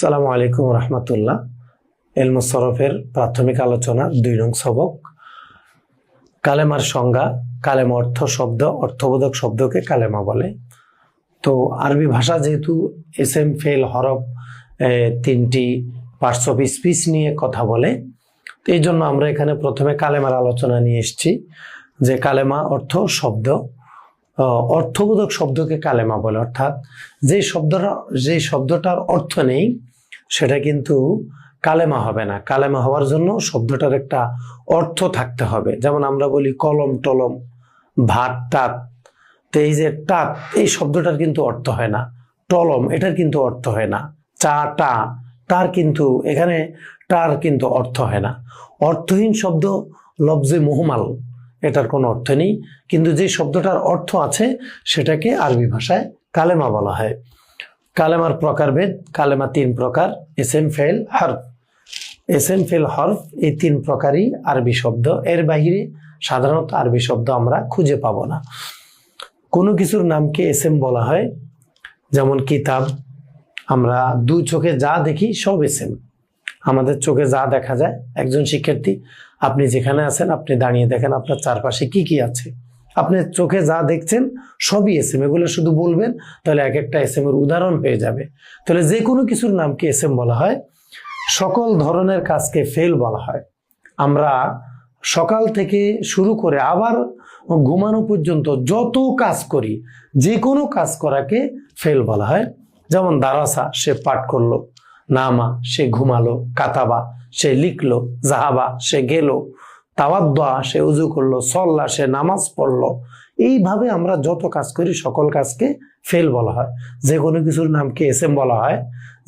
আসসালামু আলাইকুম রহমতুল্লাহ। ইলমুস সরফের প্রাথমিক আলোচনা ২ নং সবক। কালেমার সংজ্ঞা। কালেমা অর্থ শব্দ, অর্থবোধক শব্দকে কালেমা বলে। তো আরবি ভাষা যেহেতু এসএম ফেল হরফ 3টি পার্টস অফ স্পিচ নিয়ে কথা বলে, তো এই জন্য আমরা এখানে প্রথমে কালেমার আলোচনা নিয়ে এসেছি যে কালেমা অর্থ শব্দ, অর্থবোধক শব্দকে কালেমা বলে। অর্থাৎ যে শব্দটার অর্থ নেই সেটা কিন্তু কালেমা হবে না। কালেমা হওয়ার জন্য শব্দটার একটা অর্থ থাকতে হবে। যেমন আমরা বলি কলম টলম, ভাত টাত। তো এই যে টাত, এই শব্দটার কিন্তু অর্থ হয় না। টলম, এটার কিন্তু অর্থ হয় না। চা টা, তার কিন্তু এখানে টার কিন্তু অর্থ হয় না। অর্থহীন শব্দ লফজে মুহমাল, এটার কোনো অর্থ নেই। কিন্তু যে শব্দটার অর্থ আছে সেটাকে আরবি ভাষায় কালেমা বলা হয়। কালেমার প্রকারভেদ। কালেমা 3 প্রকার: এসএম ফেল হরফ। এসএম ফেল হরফ এই 3 প্রকারই আরবি শব্দ। এর বাহিরে সাধারণত আরবি শব্দ আমরা খুঁজে পাবো না। কোনো কিছুর নামকে এসএম বলা হয়, যেমন কিতাব। আমরা 2 চোখে যা দেখি সব এসএম। আমাদের চোখে যা দেখা যায়, একজন শিক্ষার্থী আপনি যেখানে আছেন, আপনি দাঁড়িয়ে দেখেন আপনার চারপাশে কি কি আছে। আপনি চোখে যা দেখছেন সবই এসএম। এগুলো শুধু বলবেন, তাহলে এক একটা এসএম এর উদাহরণ পেয়ে যাবে। তাহলে যে কোনো কিছুর নামকে এসএম বলা হয়। সকল ধরনের কাজকে ফেল বলা হয়। আমরা সকাল থেকে শুরু করে আবার ঘুমানো পর্যন্ত যত কাজ করি, যে কোনো কাজ করাকে ফেল বলা হয়। যেমন দারাসা, সে পাঠ করলো; নামা, সে ঘুমালো; কাতাবা, সে লিখলো; জাহাবা, সে গেল; তাওয়াদ্দা, সে উজু করলো; সল্লা, সে নামাজ পড়লো। এইভাবে আমরা যত কাজ করি সকল কাজকে ফেল বলা হয়। যে কোনো কিছুর নামকে এসএম বলা হয়,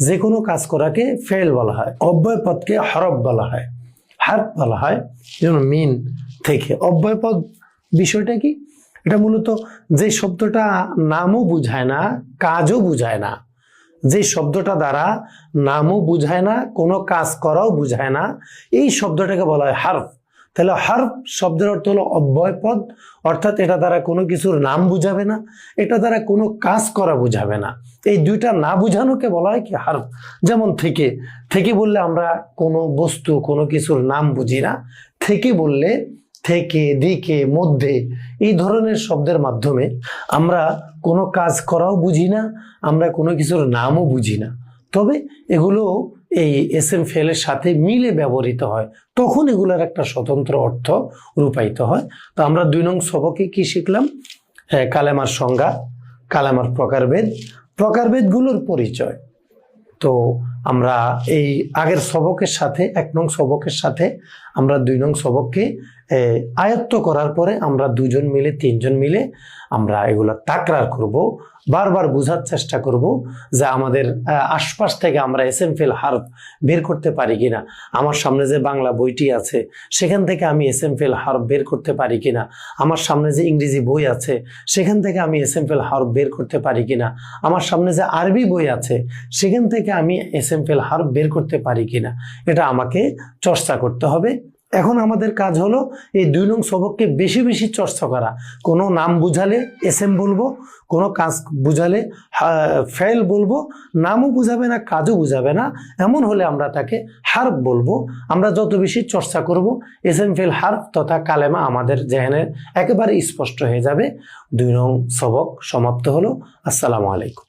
যে কোনো কাজ করাকে ফেল বলা হয়। অব্যয় পদকে হরফ বলা হয়, হার্ফ বলা হয়। যেমন মিন থেকে। অব্যয় পদ বিষয়টা কি? এটা মূলত যে শব্দটা নামও বুঝায় না, কাজও বুঝায় না, যে শব্দটা দ্বারা নামও বুঝায় না, কোনো কাজ করাও বুঝায় না, এই শব্দটাকে বলা হয় হার্ফ। তাহলে হার্ফ শব্দের অর্থ হলো অব্যয় পদ। অর্থাৎ এটা দ্বারা কোনো কিছুর নাম বুঝাবে না, এটা দ্বারা কোনো কাজ করা বুঝাবে না। এই দুইটা না বুঝানোকে বলা হয় কি হার্ফ। যেমন থেকে। থেকে বললে আমরা কোনো বস্তু, কোনো কিছুর নাম বুঝি না। থেকে বললে থেকে, দিকে, মধ্যে, এই ধরনের শব্দের মাধ্যমে আমরা কোনো কাজ করাও বুঝি না, আমরা কোনো কিছুর নামও বুঝি না। তবে এগুলো এই এসএম ফেলের সাথে মিলে ব্যবহৃত হয়, তখন এগুলোর একটা স্বতন্ত্র অর্থ রূপায়িত হয়। তো আমরা 2 নং সবকে কি শিখলাম? কালেমার সংজ্ঞা, কালেমার প্রকারভেদ, প্রকারভেদগুলোর পরিচয়। তো আমরা এই আগের সবকের সাথে 1 নং সবকের সাথে আমরা 2 নং সবককে আয়ত্ত করার পরে আমরা 2 জন মিলে 3 জন মিলে আমরা এগুলো তাকরার করব, বারবার বোঝার চেষ্টা করব যে আমাদের আশপাশ থেকে আমরা এসএম ফেল হার্ফ বের করতে পারি কিনা। আমার সামনে যে বাংলা বইটি আছে সেখান থেকে আমি এসএম ফেল হার্ফ বের করতে পারি কিনা। আমার সামনে যে ইংরেজি বই আছে সেখান থেকে আমি এসএম ফেল হার্ফ বের করতে পারি কিনা। আমার সামনে যে আরবি বই আছে সেখান থেকে আমি এসএম ফেল হার্ফ বের করতে পারি কিনা। এটা আমাকে চর্চা করতে হবে। এখন আমাদের কাজ হলো এই 2 নং সবককে বেশি বেশি চর্চা করা। কোনো নাম বুঝালে এসএম বলবো, কোনো কাজ বুঝালে ফেল বলবো। নামও বুঝাবে না, কাজও বুঝাবে না, এমন হলে আমরা তাকে হার্ফ বলবো। আমরা যত বেশি চর্চা করব এসএম ফেল হার্ফ তথা কালেমা আমাদের জেহেনে একেবারে স্পষ্ট হয়ে যাবে। 2 নং সবক সমাপ্ত হলো। আসসালামু আলাইকুম।